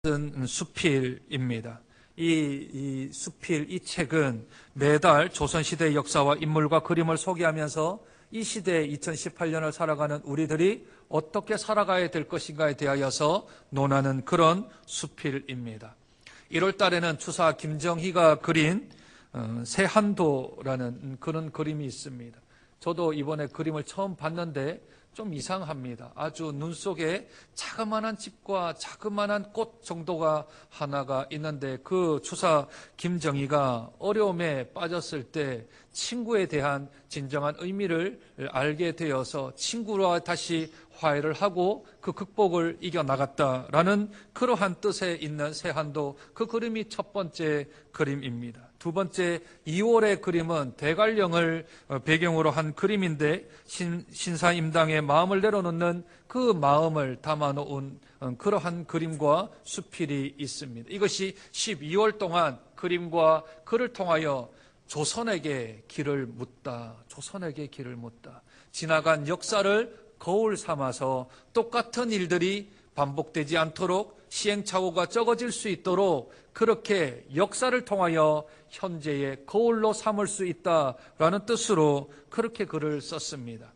수필입니다. 이 수필, 이 책은 매달 조선시대의 역사와 인물과 그림을 소개하면서 이 시대의 2018년을 살아가는 우리들이 어떻게 살아가야 될 것인가에 대하여서 논하는 그런 수필입니다. 1월 달에는 추사 김정희가 그린 세한도라는 그런 그림이 있습니다. 저도 이번에 그림을 처음 봤는데 좀 이상합니다. 아주 눈 속에 자그마한 집과 자그마한 꽃 정도가 하나가 있는데 그 추사 김정희가 어려움에 빠졌을 때 친구에 대한 진정한 의미를 알게 되어서 친구와 다시 화해를 하고 그 극복을 이겨나갔다라는 그러한 뜻에 있는 세한도, 그 그림이 첫 번째 그림입니다. 두 번째 2월의 그림은 대관령을 배경으로 한 그림인데 신사임당의 마음을 내려놓는 그 마음을 담아놓은 그러한 그림과 수필이 있습니다. 이것이 12월 동안 그림과 글을 통하여 조선에게 길을 묻다, 조선에게 길을 묻다. 지나간 역사를 거울 삼아서 똑같은 일들이 반복되지 않도록 시행착오가 적어질 수 있도록 그렇게 역사를 통하여 현재의 거울로 삼을 수 있다라는 뜻으로 그렇게 글을 썼습니다.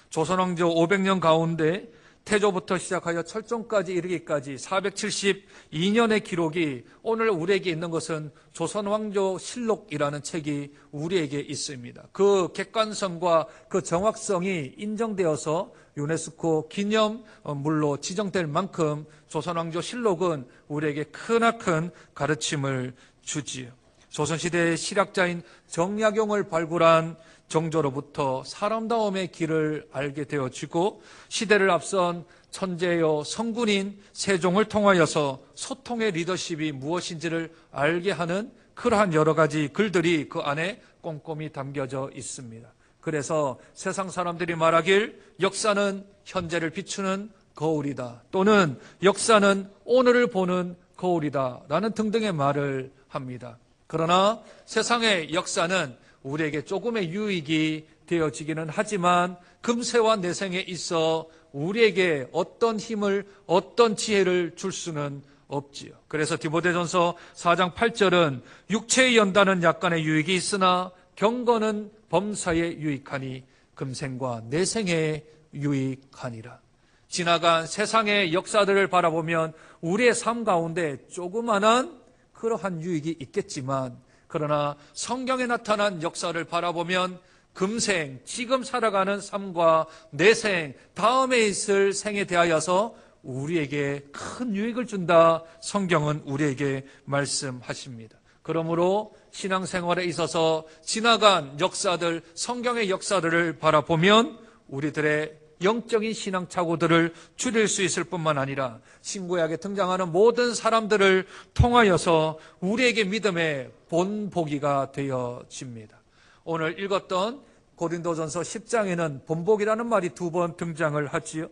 조선왕조 500년 가운데 태조부터 시작하여 철종까지 이르기까지 472년의 기록이 오늘 우리에게 있는 것은 조선왕조실록이라는 책이 우리에게 있습니다. 그 객관성과 그 정확성이 인정되어서 유네스코 기념물로 지정될 만큼 조선왕조실록은 우리에게 크나큰 가르침을 주지요. 조선시대의 실학자인 정약용을 발굴한 정조로부터 사람다움의 길을 알게 되어지고 시대를 앞선 천재요 성군인 세종을 통하여서 소통의 리더십이 무엇인지를 알게 하는 그러한 여러 가지 글들이 그 안에 꼼꼼히 담겨져 있습니다. 그래서 세상 사람들이 말하길 역사는 현재를 비추는 거울이다, 또는 역사는 오늘을 보는 거울이다 라는 등등의 말을 합니다. 그러나 세상의 역사는 우리에게 조금의 유익이 되어지기는 하지만 금세와 내생에 있어 우리에게 어떤 힘을, 어떤 지혜를 줄 수는 없지요. 그래서 디모데전서 4장 8절은 육체의 연단은 약간의 유익이 있으나 경건은 범사에 유익하니 금생과 내생에 유익하니라. 지나간 세상의 역사들을 바라보면 우리의 삶 가운데 조그만한 그러한 유익이 있겠지만, 그러나 성경에 나타난 역사를 바라보면 금생, 지금 살아가는 삶과 내생, 다음에 있을 생에 대하여서 우리에게 큰 유익을 준다, 성경은 우리에게 말씀하십니다. 그러므로 신앙생활에 있어서 지나간 역사들, 성경의 역사들을 바라보면 우리들의 영적인 신앙착오들을 줄일 수 있을 뿐만 아니라 신구약에 등장하는 모든 사람들을 통하여서 우리에게 믿음의 본보기가 되어집니다. 오늘 읽었던 고린도전서 10장에는 본보기라는 말이 2번 등장을 하지요.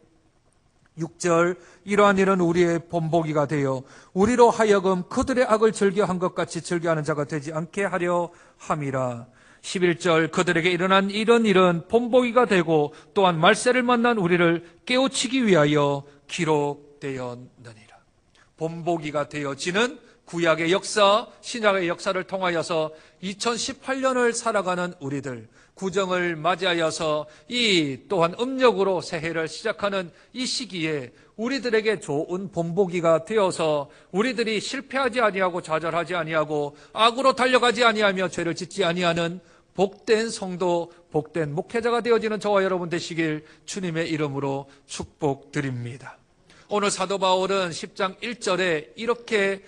6절, 이러한 일은 우리의 본보기가 되어 우리로 하여금 그들의 악을 즐겨한 것 같이 즐겨하는 자가 되지 않게 하려 함이라. 11절, 그들에게 일어난 이런 일은 본보기가 되고 또한 말세를 만난 우리를 깨우치기 위하여 기록되었느니라. 본보기가 되어지는 구약의 역사, 신약의 역사를 통하여서 2018년을 살아가는 우리들, 구정을 맞이하여서 이 또한 음력으로 새해를 시작하는 이 시기에 우리들에게 좋은 본보기가 되어서 우리들이 실패하지 아니하고 좌절하지 아니하고 악으로 달려가지 아니하며 죄를 짓지 아니하는 복된 성도, 복된 목회자가 되어지는 저와 여러분 되시길 주님의 이름으로 축복드립니다. 오늘 사도 바울은 10장 1절에 이렇게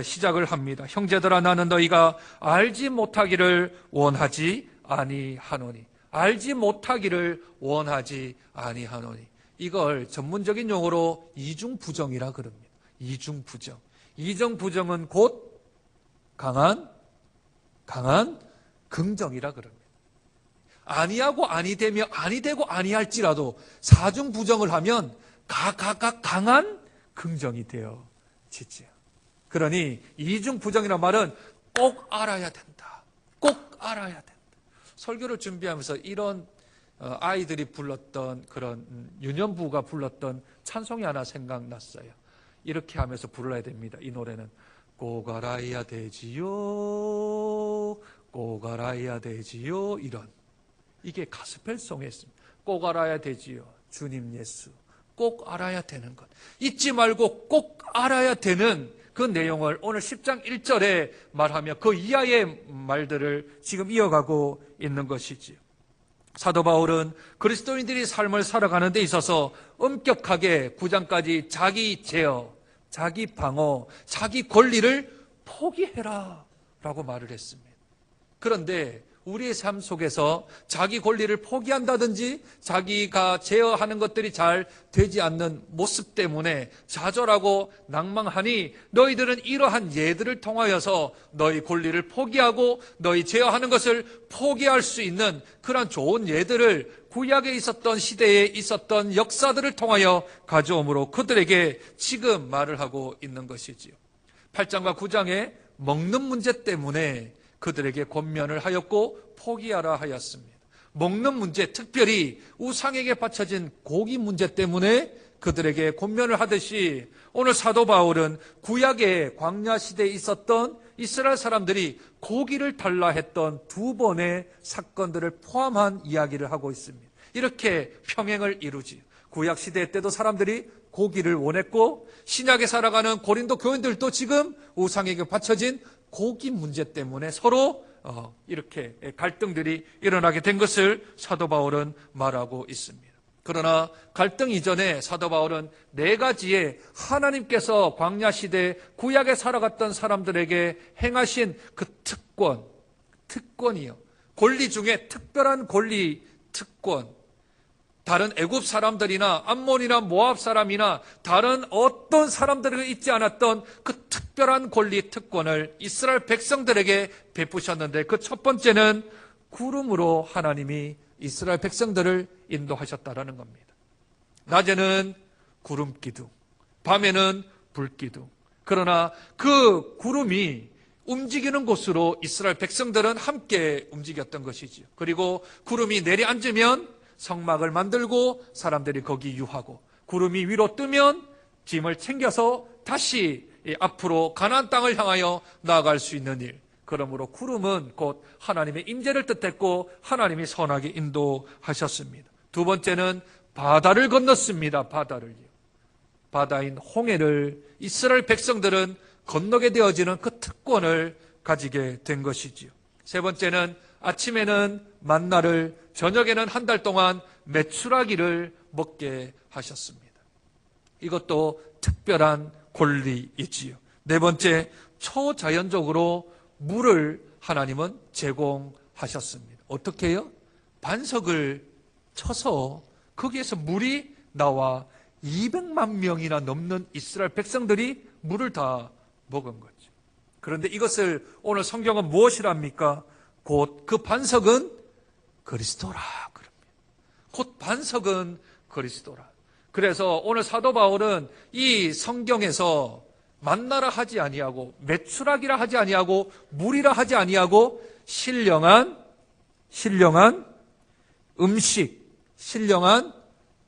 시작을 합니다. 형제들아, 나는 너희가 알지 못하기를 원하지 아니하노니. 알지 못하기를 원하지 아니하노니. 이걸 전문적인 용어로 이중부정이라 그럽니다. 이중부정. 이중부정은 곧 강한 긍정이라 그럽니다. 아니하고 아니되며 아니되고 아니할지라도 사중부정을 하면 각각 강한 긍정이 되어지죠. 그러니 이중부정이라는 말은 꼭 알아야 된다. 꼭 알아야 된다. 설교를 준비하면서 이런 아이들이 불렀던 그런 유년부가 불렀던 찬송이 하나 생각났어요. 이렇게 하면서 불러야 됩니다. 이 노래는 꼭 알아야 되지요, 꼭 알아야 되지요, 이런, 이게 가스펠송에 있습니다. 꼭 알아야 되지요, 주님 예수, 꼭 알아야 되는 것, 잊지 말고 꼭 알아야 되는 그 내용을 오늘 10장 1절에 말하며 그 이하의 말들을 지금 이어가고 있는 것이지요. 사도 바울은 그리스도인들이 삶을 살아가는 데 있어서 엄격하게 9장까지 자기 제어, 자기 방어, 자기 권리를 포기해라 라고 말을 했습니다. 그런데 우리의 삶 속에서 자기 권리를 포기한다든지 자기가 제어하는 것들이 잘 되지 않는 모습 때문에 좌절하고 낭망하니 너희들은 이러한 예들을 통하여서 너희 권리를 포기하고 너희 제어하는 것을 포기할 수 있는 그러한 좋은 예들을 구약에 있었던 시대에 있었던 역사들을 통하여 가져오므로 그들에게 지금 말을 하고 있는 것이지요. 8장과 9장에 먹는 문제 때문에 그들에게 권면을 하였고 포기하라 하였습니다. 먹는 문제, 특별히 우상에게 바쳐진 고기 문제 때문에 그들에게 권면을 하듯이 오늘 사도 바울은 구약의 광야 시대에 있었던 이스라엘 사람들이 고기를 달라 했던 두 번의 사건들을 포함한 이야기를 하고 있습니다. 이렇게 평행을 이루지. 구약 시대 때도 사람들이 고기를 원했고 신약에 살아가는 고린도 교인들도 지금 우상에게 바쳐진 고기 문제 때문에 서로 이렇게 갈등들이 일어나게 된 것을 사도 바울은 말하고 있습니다. 그러나 갈등 이전에 사도 바울은 네 가지의 하나님께서 광야 시대 구약에 살아갔던 사람들에게 행하신 그 특권이요. 권리 중에 특별한 권리, 특권. 다른 애굽 사람들이나 암몬이나 모압 사람이나 다른 어떤 사람들에게 있지 않았던 그 특별한 권리, 특권을 이스라엘 백성들에게 베푸셨는데 그 첫 번째는 구름으로 하나님이 이스라엘 백성들을 인도하셨다라는 겁니다. 낮에는 구름 기둥, 밤에는 불 기둥. 그러나 그 구름이 움직이는 곳으로 이스라엘 백성들은 함께 움직였던 것이지요. 그리고 구름이 내려앉으면 성막을 만들고 사람들이 거기 유하고 구름이 위로 뜨면 짐을 챙겨서 다시 앞으로 가나안 땅을 향하여 나아갈 수 있는 일. 그러므로 구름은 곧 하나님의 임재를 뜻했고 하나님이 선하게 인도하셨습니다. 두 번째는 바다를 건넜습니다. 바다를요. 바다인 홍해를 이스라엘 백성들은 건너게 되어지는 그 특권을 가지게 된 것이지요. 세 번째는 아침에는 만나를, 저녁에는 한 달 동안 메추라기를 먹게 하셨습니다. 이것도 특별한 권리이지요. 네 번째, 초자연적으로 물을 하나님은 제공하셨습니다. 어떻게 해요? 반석을 쳐서 거기에서 물이 나와 200만 명이나 넘는 이스라엘 백성들이 물을 다 먹은 거죠. 그런데 이것을 오늘 성경은 무엇이랍니까? 곧 그 반석은 그리스도라 그럽니다. 곧 반석은 그리스도라. 그래서 오늘 사도 바울은 이 성경에서 만나라 하지 아니하고 메추라기라 하지 아니하고 물이라 하지 아니하고 신령한 음식, 신령한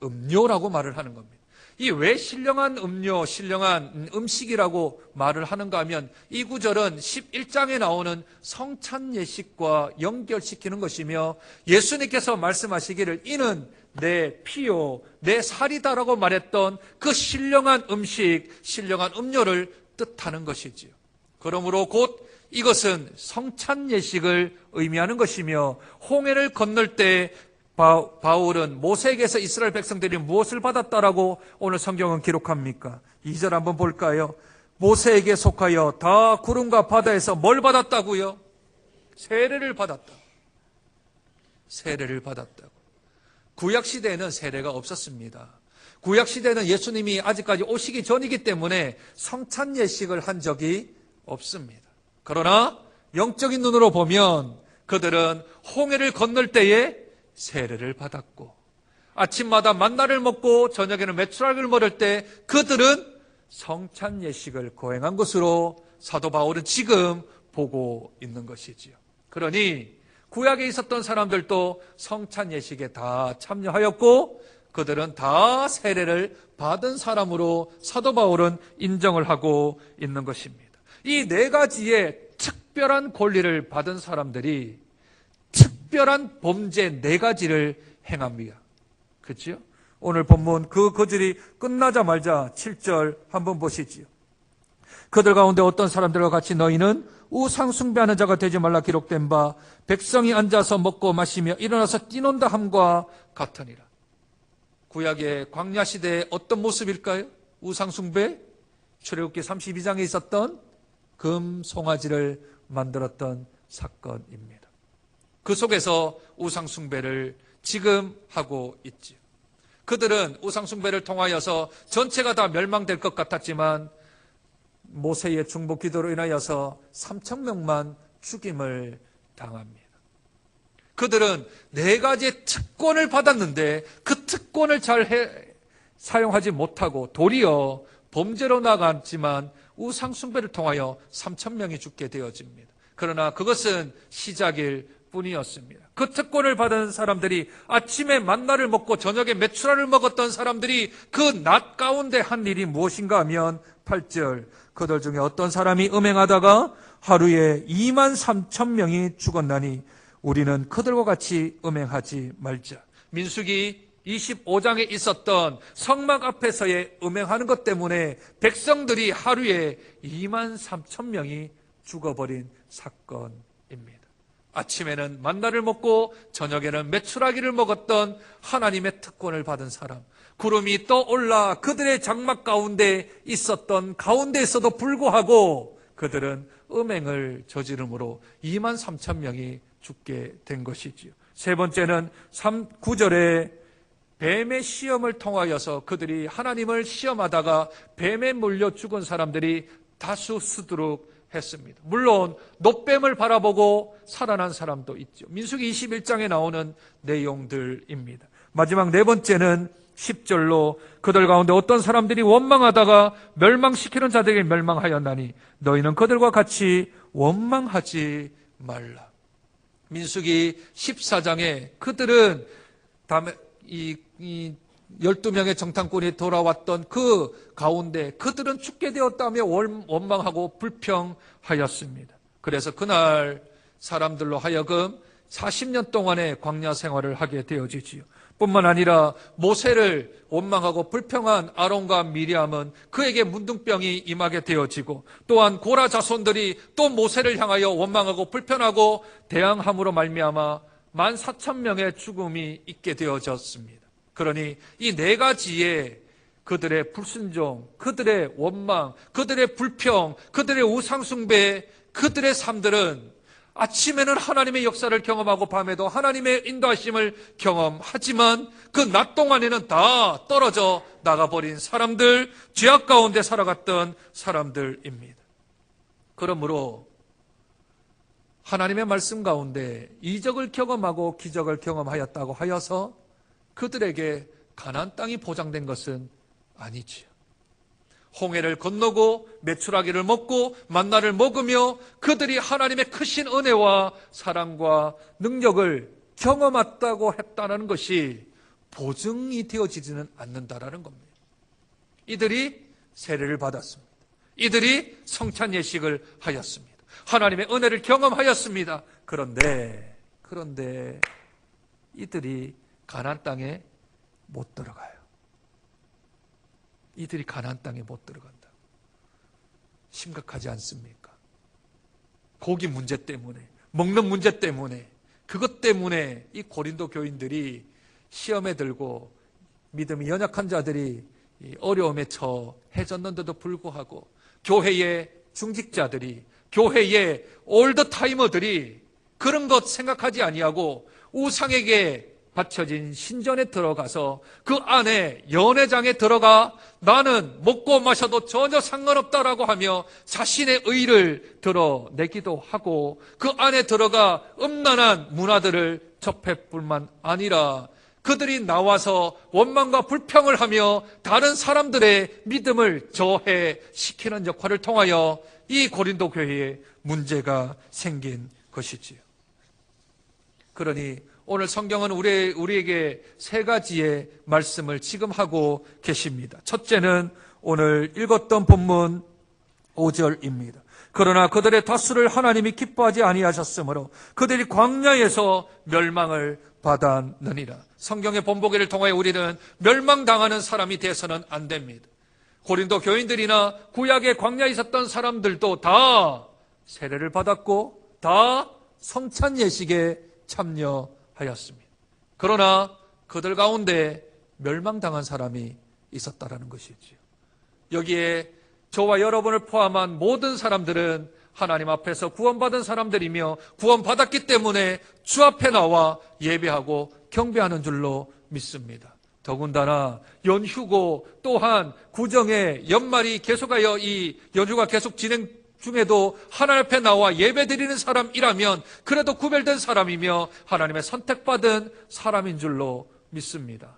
음료라고 말을 하는 겁니다. 이 왜 신령한 음료, 신령한 음식이라고 말을 하는가 하면 이 구절은 11장에 나오는 성찬 예식과 연결시키는 것이며 예수님께서 말씀하시기를 이는 내 피요, 내 살이다라고 말했던 그 신령한 음식, 신령한 음료를 뜻하는 것이지요. 그러므로 곧 이것은 성찬 예식을 의미하는 것이며 홍해를 건널 때 바울은 모세에게서 이스라엘 백성들이 무엇을 받았다라고 오늘 성경은 기록합니까? 2절 한번 볼까요? 모세에게 속하여 다 구름과 바다에서 뭘 받았다고요? 세례를 받았다. 세례를 받았다고. 구약 시대에는 세례가 없었습니다. 구약 시대는 예수님이 아직까지 오시기 전이기 때문에 성찬 예식을 한 적이 없습니다. 그러나 영적인 눈으로 보면 그들은 홍해를 건널 때에 세례를 받았고 아침마다 만나를 먹고 저녁에는 메추라기를 먹을 때 그들은 성찬 예식을 거행한 것으로 사도 바울은 지금 보고 있는 것이지요. 그러니 구약에 있었던 사람들도 성찬 예식에 다 참여하였고 그들은 다 세례를 받은 사람으로 사도 바울은 인정을 하고 있는 것입니다. 이 네 가지의 특별한 권리를 받은 사람들이 특별한 범죄 네 가지를 행합니다. 그렇죠? 오늘 본문 그 구절이 끝나자마자 7절 한번 보시지요. 그들 가운데 어떤 사람들과 같이 너희는 우상 숭배하는 자가 되지 말라 기록된 바 백성이 앉아서 먹고 마시며 일어나서 뛰논다 함과 같으니라. 구약의 광야 시대의 어떤 모습일까요? 우상 숭배? 출애굽기 32장에 있었던 금 송아지를 만들었던 사건입니다. 그 속에서 우상 숭배를 지금 하고 있지요. 그들은 우상 숭배를 통하여서 전체가 다 멸망될 것 같았지만 모세의 중보 기도로 인하여서 3,000명만 죽임을 당합니다. 그들은 네 가지의 특권을 받았는데 그 특권을 잘 사용하지 못하고 도리어 범죄로 나갔지만 우상 숭배를 통하여 3,000명이 죽게 되어집니다. 그러나 그것은 시작일 뿐이었습니다. 그 특권을 받은 사람들이 아침에 만나를 먹고 저녁에 메추라를 먹었던 사람들이 그 낮 가운데 한 일이 무엇인가 하면 8절 그들 중에 어떤 사람이 음행하다가 하루에 23,000명이 죽었나니 우리는 그들과 같이 음행하지 말자. 민수기 25장에 있었던 성막 앞에서의 음행하는 것 때문에 백성들이 하루에 23,000명이 죽어버린 사건입니다. 아침에는 만나를 먹고 저녁에는 메추라기를 먹었던 하나님의 특권을 받은 사람, 구름이 떠올라 그들의 장막 가운데 있었던 가운데에서도 불구하고 그들은 음행을 저지름으로 23,000명이 죽게 된 것이지요. 세 번째는 9절에 뱀의 시험을 통하여서 그들이 하나님을 시험하다가 뱀에 물려 죽은 사람들이 다수 수두룩 했습니다. 물론 놋뱀을 바라보고 살아난 사람도 있죠. 민수기 21장에 나오는 내용들입니다. 마지막 네 번째는 10절로 그들 가운데 어떤 사람들이 원망하다가 멸망시키는 자들에게 멸망하였나니 너희는 그들과 같이 원망하지 말라. 민수기 14장에 그들은 이 12명의 정탐꾼이 돌아왔던 그 가운데 그들은 죽게 되었다며 원망하고 불평하였습니다. 그래서 그날 사람들로 하여금 40년 동안의 광야 생활을 하게 되어지지요. 뿐만 아니라 모세를 원망하고 불평한 아론과 미리암은 그에게 문둥병이 임하게 되어지고 또한 고라 자손들이 또 모세를 향하여 원망하고 불평하고 대항함으로 말미암아 14,000명의 죽음이 있게 되어졌습니다. 그러니 이 네 가지의 그들의 불순종, 그들의 원망, 그들의 불평, 그들의 우상숭배, 그들의 삶들은 아침에는 하나님의 역사를 경험하고 밤에도 하나님의 인도하심을 경험하지만 그 낮 동안에는 다 떨어져 나가버린 사람들, 죄악 가운데 살아갔던 사람들입니다. 그러므로 하나님의 말씀 가운데 이적을 경험하고 기적을 경험하였다고 하여서 그들에게 가나안 땅이 보장된 것은 아니지요. 홍해를 건너고 메추라기를 먹고 만나를 먹으며 그들이 하나님의 크신 은혜와 사랑과 능력을 경험했다고 했다는 것이 보증이 되어지지는 않는다라는 겁니다. 이들이 세례를 받았습니다. 이들이 성찬 예식을 하였습니다. 하나님의 은혜를 경험하였습니다. 그런데 이들이 가나안 땅에 못 들어가요. 이들이 가나안 땅에 못 들어간다. 심각하지 않습니까? 고기 문제 때문에, 먹는 문제 때문에, 그것 때문에 이 고린도 교인들이 시험에 들고 믿음이 연약한 자들이 어려움에 처해졌는데도 불구하고 교회의 중직자들이, 교회의 올드타이머들이 그런 것 생각하지 아니하고 우상에게 바쳐진 신전에 들어가서 그 안에 연회장에 들어가 나는 먹고 마셔도 전혀 상관없다라고 하며 자신의 의를 드러내기도 하고 그 안에 들어가 음란한 문화들을 접할 뿐만 아니라 그들이 나와서 원망과 불평을 하며 다른 사람들의 믿음을 저해시키는 역할을 통하여 이 고린도 교회에 문제가 생긴 것이지요. 그러니 오늘 성경은 우리에게 세 가지의 말씀을 지금 하고 계십니다. 첫째는 오늘 읽었던 본문 5절입니다. 그러나 그들의 다수를 하나님이 기뻐하지 아니하셨으므로 그들이 광야에서 멸망을 받았느니라. 성경의 본보기를 통하여 우리는 멸망당하는 사람이 되어서는 안 됩니다. 고린도 교인들이나 구약의 광야에 있었던 사람들도 다 세례를 받았고 다 성찬 예식에 참여하였습니다. 그러나 그들 가운데 멸망당한 사람이 있었다라는 것이지요. 여기에 저와 여러분을 포함한 모든 사람들은 하나님 앞에서 구원받은 사람들이며 구원받았기 때문에 주 앞에 나와 예배하고 경배하는 줄로 믿습니다. 더군다나 연휴고 또한 구정의 연말이 계속하여 이 연휴가 계속 진행 중에도 하나님 앞에 나와 예배드리는 사람이라면 그래도 구별된 사람이며 하나님의 선택받은 사람인 줄로 믿습니다.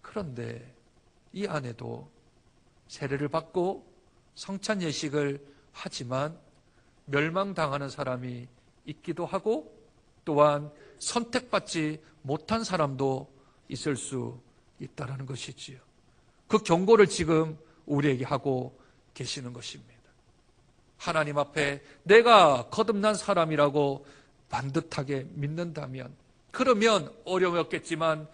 그런데 이 안에도 세례를 받고 성찬 예식을 하지만 멸망당하는 사람이 있기도 하고 또한 선택받지 못한 사람도 있을 수 있다는 것이지요. 그 경고를 지금 우리에게 하고 계시는 것입니다. 하나님 앞에 내가 거듭난 사람이라고 반듯하게 믿는다면 그러면 어려움이 없겠지만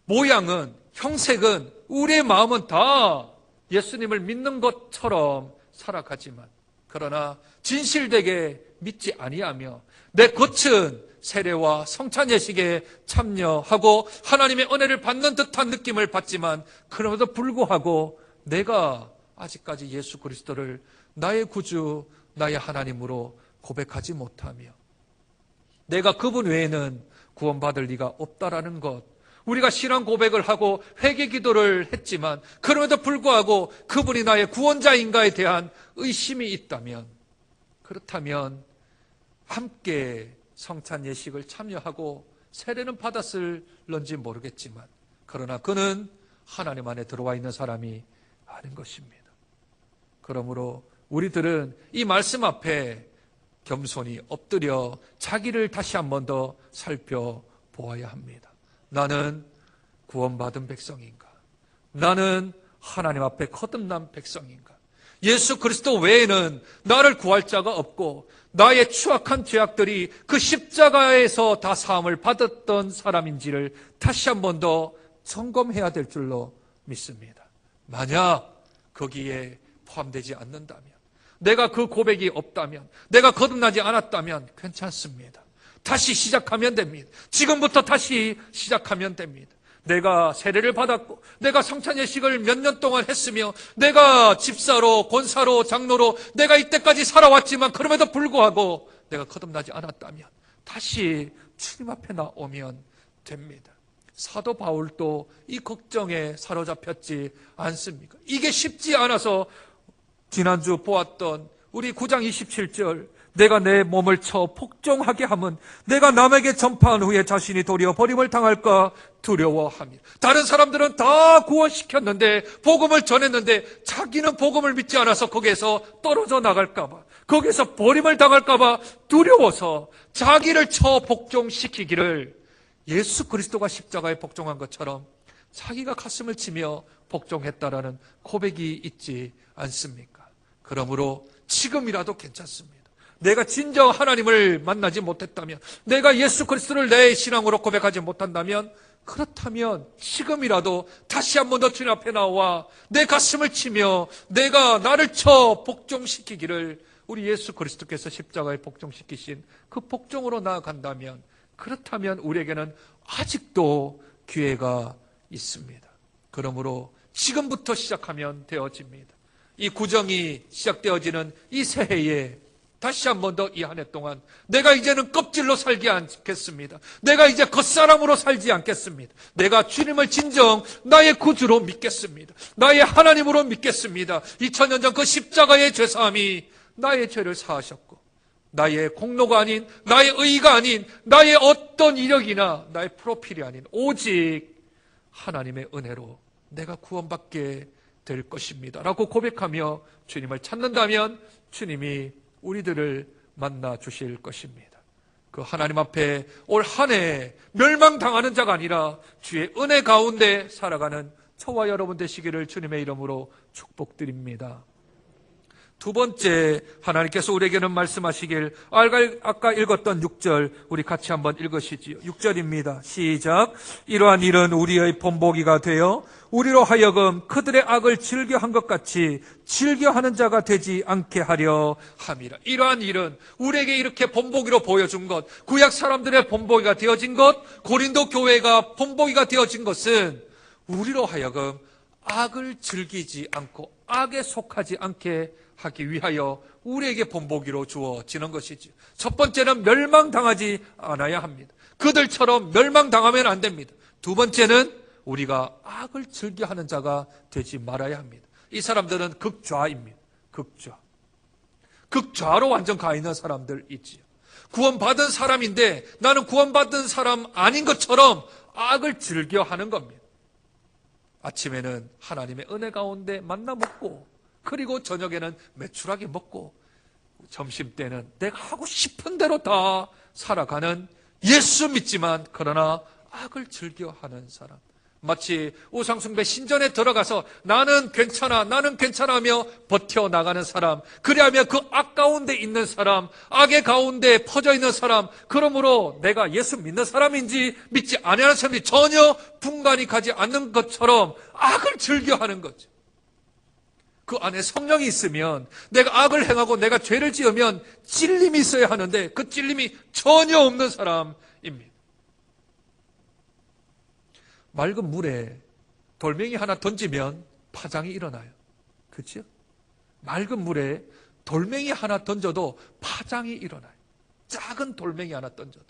모양은 형색은 우리의 마음은 다 예수님을 믿는 것처럼 살아가지만 그러나 진실되게 믿지 아니하며 내 겉은 세례와 성찬 예식에 참여하고 하나님의 은혜를 받는 듯한 느낌을 받지만 그럼에도 불구하고 내가 아직까지 예수 그리스도를 나의 구주, 나의 하나님으로 고백하지 못하며 내가 그분 외에는 구원받을 리가 없다라는 것, 우리가 신앙 고백을 하고 회개 기도를 했지만 그럼에도 불구하고 그분이 나의 구원자인가에 대한 의심이 있다면 그렇다면 함께 성찬 예식을 참여하고 세례는 받았을런지 모르겠지만 그러나 그는 하나님 안에 들어와 있는 사람이 아닌 것입니다. 그러므로 우리들은 이 말씀 앞에 겸손히 엎드려 자기를 다시 한 번 더 살펴보아야 합니다. 나는 구원받은 백성인가? 나는 하나님 앞에 거듭난 백성인가? 예수 그리스도 외에는 나를 구할 자가 없고 나의 추악한 죄악들이 그 십자가에서 다 사함을 받았던 사람인지를 다시 한 번 더 점검해야 될 줄로 믿습니다. 만약 거기에 포함되지 않는다면, 내가 그 고백이 없다면, 내가 거듭나지 않았다면 괜찮습니다. 다시 시작하면 됩니다. 지금부터 다시 시작하면 됩니다. 내가 세례를 받았고 내가 성찬 예식을 몇 년 동안 했으며 내가 집사로, 권사로, 장로로 내가 이때까지 살아왔지만 그럼에도 불구하고 내가 거듭나지 않았다면 다시 주님 앞에 나오면 됩니다. 사도 바울도 이 걱정에 사로잡혔지 않습니까? 이게 쉽지 않아서 지난주 보았던 우리 9장 27절, 내가 내 몸을 쳐 복종하게 함은 내가 남에게 전파한 후에 자신이 도리어 버림을 당할까 두려워합니다. 다른 사람들은 다 구원시켰는데 복음을 전했는데 자기는 복음을 믿지 않아서 거기에서 떨어져 나갈까 봐, 거기에서 버림을 당할까 봐 두려워서 자기를 쳐 복종시키기를 예수 그리스도가 십자가에 복종한 것처럼 자기가 가슴을 치며 복종했다라는 고백이 있지 않습니까? 그러므로 지금이라도 괜찮습니다. 내가 진정 하나님을 만나지 못했다면, 내가 예수 그리스도를 내 신앙으로 고백하지 못한다면, 그렇다면 지금이라도 다시 한 번 더 주님 앞에 나와 내 가슴을 치며 내가 나를 쳐 복종시키기를 우리 예수 그리스도께서 십자가에 복종시키신 그 복종으로 나아간다면, 그렇다면 우리에게는 아직도 기회가 있습니다. 그러므로 지금부터 시작하면 되어집니다. 이 구정이 시작되어지는 이 새해에 다시 한 번 더 이 한 해 동안 내가 이제는 껍질로 살지 않겠습니다. 내가 이제 겉사람으로 살지 않겠습니다. 내가 주님을 진정 나의 구주로 믿겠습니다. 나의 하나님으로 믿겠습니다. 2000년 전 그 십자가의 죄사함이 나의 죄를 사하셨고 나의 공로가 아닌, 나의 의가 아닌, 나의 어떤 이력이나 나의 프로필이 아닌 오직 하나님의 은혜로 내가 구원받게 될 것입니다 라고 고백하며 주님을 찾는다면 주님이 우리들을 만나 주실 것입니다. 그 하나님 앞에 올 한 해 멸망당하는 자가 아니라 주의 은혜 가운데 살아가는 저와 여러분 되시기를 주님의 이름으로 축복드립니다. 두 번째, 하나님께서 우리에게는 말씀하시길, 아까 읽었던 6절 우리 같이 한번 읽으시지요. 6절입니다. 시작. 이러한 일은 우리의 본보기가 되어 우리로 하여금 그들의 악을 즐겨한 것 같이 즐겨하는 자가 되지 않게 하려 함이라. 이러한 일은 우리에게 이렇게 본보기로 보여준 것, 구약 사람들의 본보기가 되어진 것, 고린도 교회가 본보기가 되어진 것은 우리로 하여금 악을 즐기지 않고 악에 속하지 않게 하기 위하여 우리에게 본보기로 주어지는 것이지. 첫 번째는 멸망당하지 않아야 합니다. 그들처럼 멸망당하면 안 됩니다. 두 번째는 우리가 악을 즐겨하는 자가 되지 말아야 합니다. 이 사람들은 극좌입니다. 극좌. 극좌로 완전 가 있는 사람들 있지요. 구원받은 사람인데 나는 구원받은 사람 아닌 것처럼 악을 즐겨하는 겁니다. 아침에는 하나님의 은혜 가운데 만나 먹고, 그리고 저녁에는 매출하게 먹고, 점심 때는 내가 하고 싶은 대로 다 살아가는, 예수 믿지만 그러나 악을 즐겨하는 사람. 마치 우상숭배 신전에 들어가서 나는 괜찮아 하며 버텨나가는 사람, 그리하면 그 악 가운데 있는 사람, 악의 가운데 퍼져 있는 사람, 그러므로 내가 예수 믿는 사람인지 믿지 아니하는 사람이 전혀 분간이 가지 않는 것처럼 악을 즐겨하는 거죠. 그 안에 성령이 있으면, 내가 악을 행하고 내가 죄를 지으면 찔림이 있어야 하는데 그 찔림이 전혀 없는 사람입니다. 맑은 물에 돌멩이 하나 던지면 파장이 일어나요. 그렇죠? 맑은 물에 돌멩이 하나 던져도 파장이 일어나요. 작은 돌멩이 하나 던져도.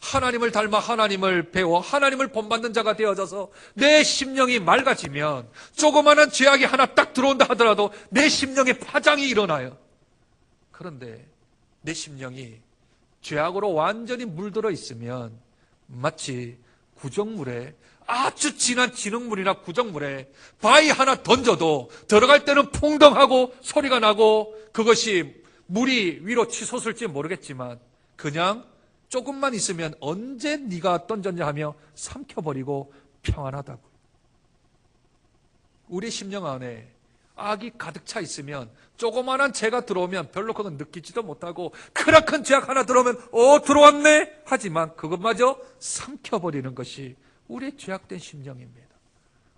하나님을 닮아 하나님을 배워 하나님을 본받는 자가 되어져서 내 심령이 맑아지면 조그마한 죄악이 하나 딱 들어온다 하더라도 내 심령에 파장이 일어나요. 그런데 내 심령이 죄악으로 완전히 물들어 있으면 마치 구정물에, 아주 진한 진흙물이나 구정물에 바위 하나 던져도 들어갈 때는 풍덩하고 소리가 나고 그것이 물이 위로 치솟을지 모르겠지만 그냥 조금만 있으면 언제 네가 던졌냐 하며 삼켜버리고 평안하다고. 우리 심령 안에 악이 가득 차 있으면 조그만한 죄가 들어오면 별로 그건 느끼지도 못하고, 크나큰 죄악 하나 들어오면 들어왔네 하지만 그것마저 삼켜버리는 것이 우리의 죄악된 심령입니다.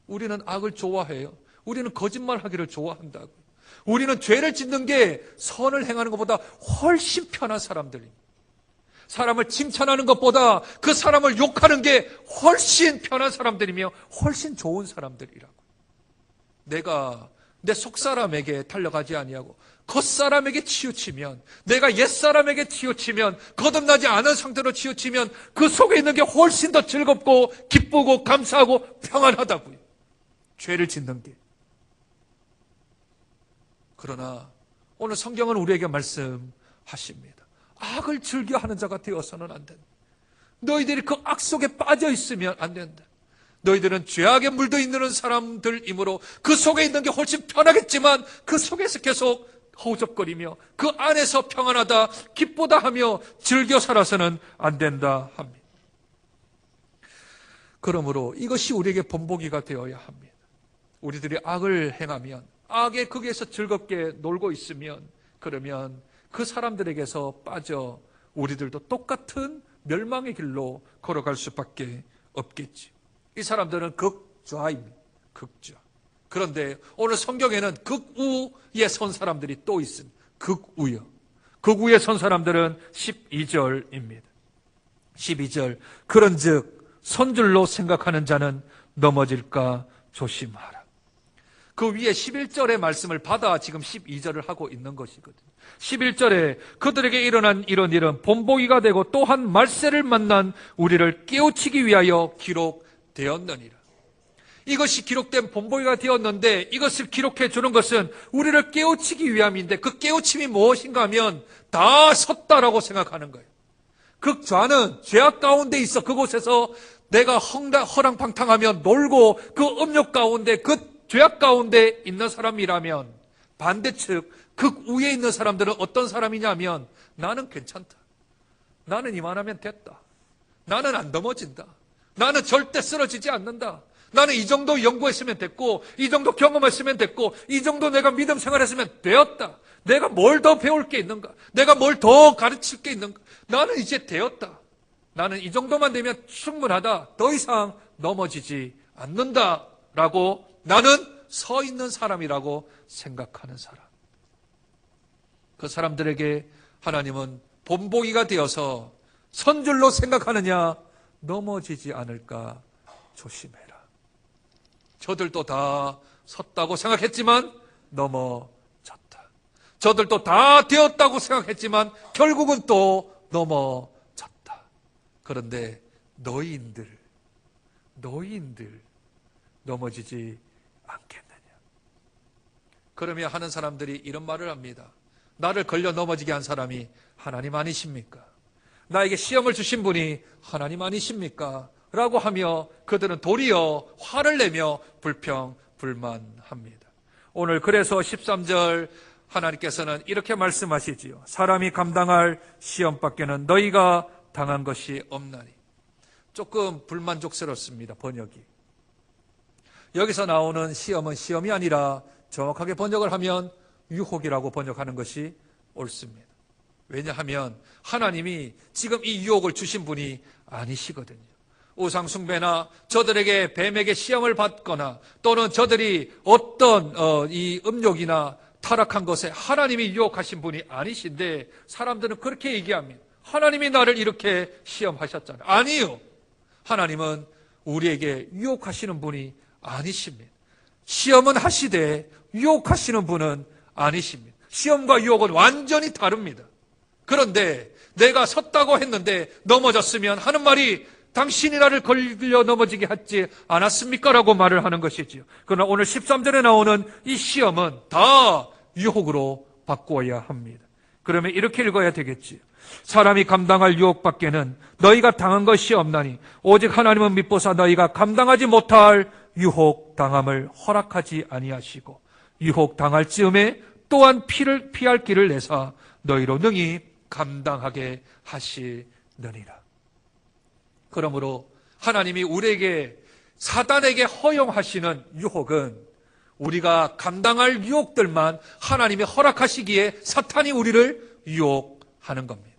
우리는 악을 좋아해요. 우리는 거짓말하기를 좋아한다고요. 우리는 죄를 짓는 게 선을 행하는 것보다 훨씬 편한 사람들입니다. 사람을 칭찬하는 것보다 그 사람을 욕하는 게 훨씬 편한 사람들이며 훨씬 좋은 사람들이라고. 내가 내 속사람에게 달려가지 아니하고 겉사람에게 치우치면, 내가 옛사람에게 치우치면, 거듭나지 않은 상태로 치우치면 그 속에 있는 게 훨씬 더 즐겁고 기쁘고 감사하고 평안하다고요. 죄를 짓는 게. 그러나 오늘 성경은 우리에게 말씀하십니다. 악을 즐겨하는 자가 되어서는 안 된다. 너희들이 그 악 속에 빠져 있으면 안 된다. 너희들은 죄악에 물도 있는 사람들이므로 그 속에 있는 게 훨씬 편하겠지만 그 속에서 계속 허우적거리며 그 안에서 평안하다 기쁘다 하며 즐겨 살아서는 안 된다 합니다. 그러므로 이것이 우리에게 본보기가 되어야 합니다. 우리들이 악을 행하면, 악의 거기에서 즐겁게 놀고 있으면, 그러면 그 사람들에게서 빠져 우리들도 똑같은 멸망의 길로 걸어갈 수밖에 없겠지. 이 사람들은 극좌입니다. 극좌. 그런데 오늘 성경에는 극우에 선 사람들이 또 있습니다. 극우요. 극우에 선 사람들은 12절입니다. 12절. 그런즉 선줄로 생각하는 자는 넘어질까 조심하라. 그 위에 11절의 말씀을 받아 지금 12절을 하고 있는 것이거든요. 11절에 그들에게 일어난 이런 일은 본보기가 되고 또한 말세를 만난 우리를 깨우치기 위하여 기록되었느니라. 이것이 기록된 본보기가 되었는데 이것을 기록해 주는 것은 우리를 깨우치기 위함인데, 그 깨우침이 무엇인가 하면 다 섰다라고 생각하는 거예요. 극좌는 죄악 가운데 있어 그곳에서 내가 허랑방탕하며 놀고 그 음욕 가운데, 그 죄악 가운데 있는 사람이라면, 반대측 극우에 있는 사람들은 어떤 사람이냐면 나는 괜찮다. 나는 이만하면 됐다. 나는 안 넘어진다. 나는 절대 쓰러지지 않는다. 나는 이 정도 연구했으면 됐고, 이 정도 경험했으면 됐고, 이 정도 내가 믿음 생활했으면 되었다. 내가 뭘 더 배울 게 있는가? 내가 뭘 더 가르칠 게 있는가? 나는 이제 되었다. 나는 이 정도만 되면 충분하다. 더 이상 넘어지지 않는다. 라고 나는 서 있는 사람이라고 생각하는 사람. 그 사람들에게 하나님은 본보기가 되어서 선줄로 생각하느냐? 넘어지지 않을까 조심해라. 저들도 다 섰다고 생각했지만 넘어졌다. 저들도 다 되었다고 생각했지만 결국은 또 넘어졌다. 그런데 너희인들 넘어지지 않겠느냐. 그러면 하는 사람들이 이런 말을 합니다. 나를 걸려 넘어지게 한 사람이 하나님 아니십니까? 나에게 시험을 주신 분이 하나님 아니십니까? 라고 하며 그들은 도리어 화를 내며 불평불만합니다. 오늘 그래서 13절 하나님께서는 이렇게 말씀하시지요. 사람이 감당할 시험밖에는 너희가 당한 것이 없나니. 조금 불만족스럽습니다. 번역이. 여기서 나오는 시험은 시험이 아니라 정확하게 번역을 하면 유혹이라고 번역하는 것이 옳습니다. 왜냐하면 하나님이 지금 이 유혹을 주신 분이 아니시거든요. 우상 숭배나 저들에게 뱀에게 시험을 받거나 또는 저들이 어떤 이 음욕이나 타락한 것에 하나님이 유혹하신 분이 아니신데 사람들은 그렇게 얘기합니다. 하나님이 나를 이렇게 시험하셨잖아요. 아니요. 하나님은 우리에게 유혹하시는 분이 아니십니다. 시험은 하시되 유혹하시는 분은 아니십니다. 시험과 유혹은 완전히 다릅니다. 그런데 내가 섰다고 했는데 넘어졌으면 하는 말이 당신이 나를 걸려 넘어지게 하지 않았습니까? 라고 말을 하는 것이지요. 그러나 오늘 13절에 나오는 이 시험은 다 유혹으로 바꾸어야 합니다. 그러면 이렇게 읽어야 되겠지요. 사람이 감당할 유혹밖에는 너희가 당한 것이 없나니 오직 하나님은 미보사 너희가 감당하지 못할 유혹 당함을 허락하지 아니하시고 유혹 당할 즈음에 또한 피할 길을 내사 너희로 능히 감당하게 하시느니라. 그러므로 하나님이 우리에게 사단에게 허용하시는 유혹은 우리가 감당할 유혹들만 하나님이 허락하시기에 사탄이 우리를 유혹하는 겁니다.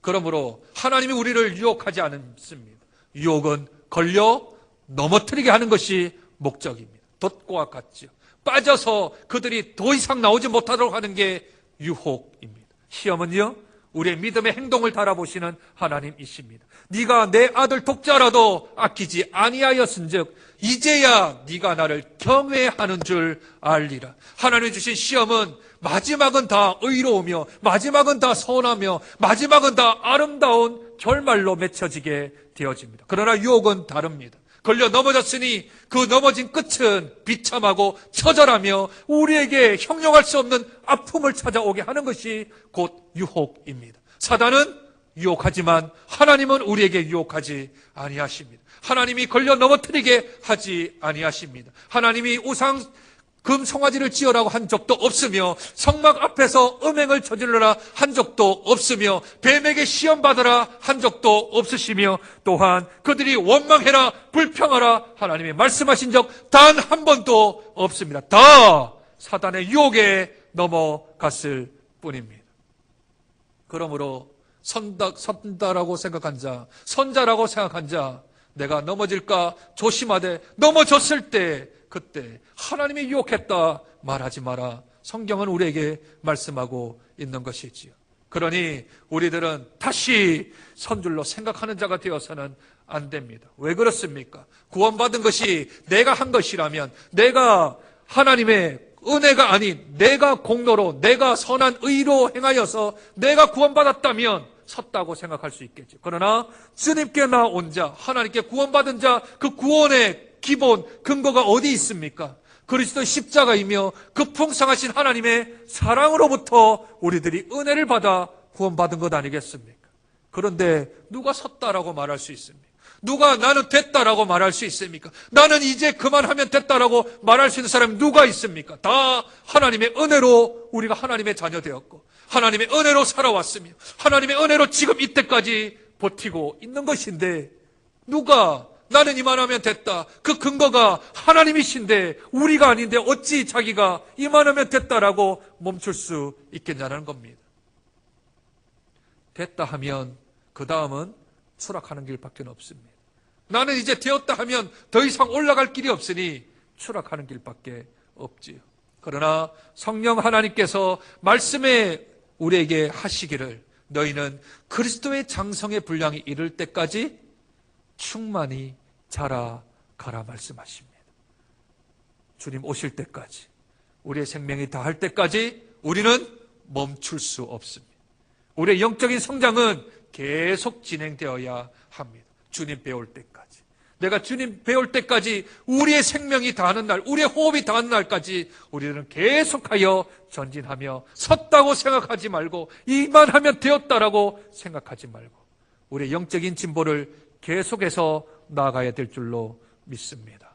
그러므로 하나님이 우리를 유혹하지 않습니다. 유혹은 걸려 넘어뜨리게 하는 것이 목적입니다. 덫과 같죠. 빠져서 그들이 더 이상 나오지 못하도록 하는 게 유혹입니다. 시험은요, 우리의 믿음의 행동을 달아보시는 하나님이십니다. 네가 내 아들 독자라도 아끼지 아니하였은즉 이제야 네가 나를 경외하는 줄 알리라. 하나님이 주신 시험은 마지막은 다 의로우며 마지막은 다 선하며 마지막은 다 아름다운 결말로 맺혀지게 되어집니다. 그러나 유혹은 다릅니다. 걸려 넘어졌으니 그 넘어진 끝은 비참하고 처절하며 우리에게 형용할 수 없는 아픔을 찾아오게 하는 것이 곧 유혹입니다. 사단은 유혹하지만 하나님은 우리에게 유혹하지 아니하십니다. 하나님이 걸려 넘어뜨리게 하지 아니하십니다. 하나님이 우상 금 송아지를 지으라고 한 적도 없으며 성막 앞에서 음행을 저질러라 한 적도 없으며 뱀에게 시험 받으라 한 적도 없으시며 또한 그들이 원망해라 불평하라 하나님이 말씀하신 적 단 한 번도 없습니다. 다 사단의 유혹에 넘어갔을 뿐입니다. 그러므로 선다라고 생각한 자, 선자라고 생각한 자, 내가 넘어질까 조심하되 넘어졌을 때 그때 하나님이 유혹했다 말하지 마라. 성경은 우리에게 말씀하고 있는 것이지요. 그러니 우리들은 다시 선줄로 생각하는 자가 되어서는 안 됩니다. 왜 그렇습니까? 구원받은 것이 내가 한 것이라면, 내가 하나님의 은혜가 아닌 내가 공로로, 내가 선한 의로 행하여서 내가 구원받았다면 섰다고 생각할 수 있겠죠. 그러나 주님께 나온 자, 하나님께 구원받은 자, 그 구원의 기본 근거가 어디 있습니까? 그리스도 십자가이며 그 풍성하신 하나님의 사랑으로부터 우리들이 은혜를 받아 구원받은 것 아니겠습니까? 그런데 누가 섰다라고 말할 수 있습니까? 누가 나는 됐다라고 말할 수 있습니까? 나는 이제 그만하면 됐다라고 말할 수 있는 사람이 누가 있습니까? 다 하나님의 은혜로 우리가 하나님의 자녀 되었고 하나님의 은혜로 살아왔으며 하나님의 은혜로 지금 이때까지 버티고 있는 것인데, 누가 나는 이만하면 됐다, 그 근거가 하나님이신데 우리가 아닌데 어찌 자기가 이만하면 됐다라고 멈출 수 있겠냐는 겁니다. 됐다 하면 그 다음은 추락하는 길밖에 없습니다. 나는 이제 되었다 하면 더 이상 올라갈 길이 없으니 추락하는 길밖에 없지요. 그러나 성령 하나님께서 말씀에 우리에게 하시기를, 너희는 그리스도의 장성의 분량이 이를 때까지 충만히 자라가라 말씀하십니다. 주님 오실 때까지, 우리의 생명이 다할 때까지 우리는 멈출 수 없습니다. 우리의 영적인 성장은 계속 진행되어야 합니다. 주님 배울 때까지, 내가 주님 배울 때까지, 우리의 생명이 다하는 날, 우리의 호흡이 다하는 날까지 우리는 계속하여 전진하며, 섰다고 생각하지 말고 이만하면 되었다라고 생각하지 말고 우리의 영적인 진보를 계속해서 나아가야 될 줄로 믿습니다.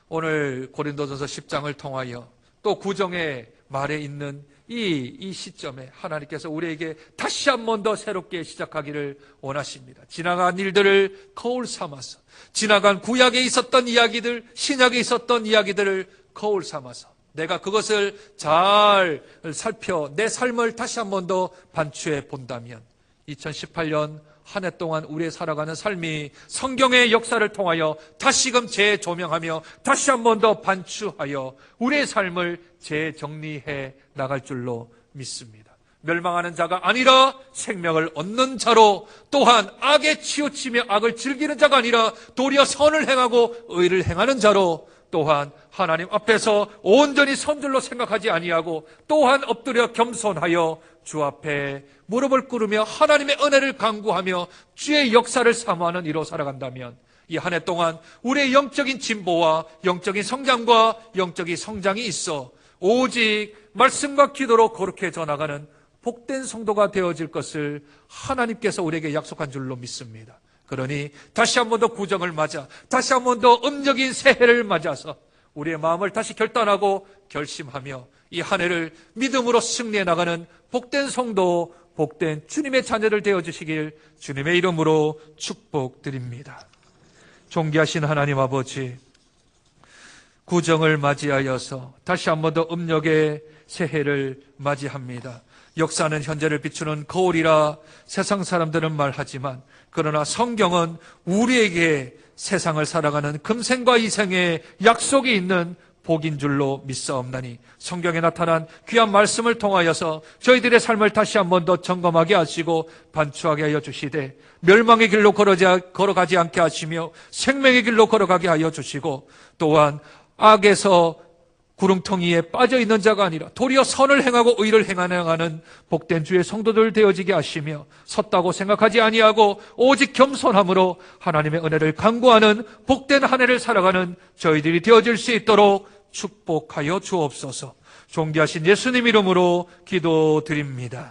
오늘 고린도전서 10장을 통하여 또 구정의 말에 있는 이 시점에 하나님께서 우리에게 다시 한 번 더 새롭게 시작하기를 원하십니다. 지나간 일들을 거울 삼아서, 지나간 구약에 있었던 이야기들, 신약에 있었던 이야기들을 거울 삼아서 내가 그것을 잘 살펴 내 삶을 다시 한 번 더 반추해 본다면 2018년 한 해 동안 우리의 살아가는 삶이 성경의 역사를 통하여 다시금 재조명하며 다시 한 번 더 반추하여 우리의 삶을 재정리해 나갈 줄로 믿습니다. 멸망하는 자가 아니라 생명을 얻는 자로, 또한 악에 치우치며 악을 즐기는 자가 아니라 도리어 선을 행하고 의를 행하는 자로, 또한 하나님 앞에서 온전히 선줄로 생각하지 아니하고 또한 엎드려 겸손하여 주 앞에 무릎을 꿇으며 하나님의 은혜를 간구하며 주의 역사를 사모하는 이로 살아간다면 이 한 해 동안 우리의 영적인 진보와 영적인 성장과 영적인 성장이 있어 오직 말씀과 기도로 거룩해 져나가는 복된 성도가 되어질 것을 하나님께서 우리에게 약속한 줄로 믿습니다. 그러니 다시 한 번 더 구정을 맞아, 다시 한 번 더 음적인 새해를 맞아서 우리의 마음을 다시 결단하고 결심하며 이 한 해를 믿음으로 승리해 나가는 복된 성도, 복된 주님의 자녀들 되어주시길 주님의 이름으로 축복드립니다. 존귀하신 하나님 아버지, 구정을 맞이하여서 다시 한 번 더 음력의 새해를 맞이합니다. 역사는 현재를 비추는 거울이라 세상 사람들은 말하지만, 그러나 성경은 우리에게 세상을 살아가는 금생과 이생의 약속이 있는 복인 줄로 믿사옵나니 성경에 나타난 귀한 말씀을 통하여서 저희들의 삶을 다시 한 번 더 점검하게 하시고 반추하게 하여 주시되, 멸망의 길로 걸어가지 않게 하시며 생명의 길로 걸어가게 하여 주시고, 또한 악에서 구렁텅이에 빠져있는 자가 아니라 도리어 선을 행하고 의를 행하는 복된 주의 성도들 되어지게 하시며, 섰다고 생각하지 아니하고 오직 겸손함으로 하나님의 은혜를 간구하는 복된 한 해를 살아가는 저희들이 되어질 수 있도록 축복하여 주옵소서. 존귀하신 예수님 이름으로 기도드립니다.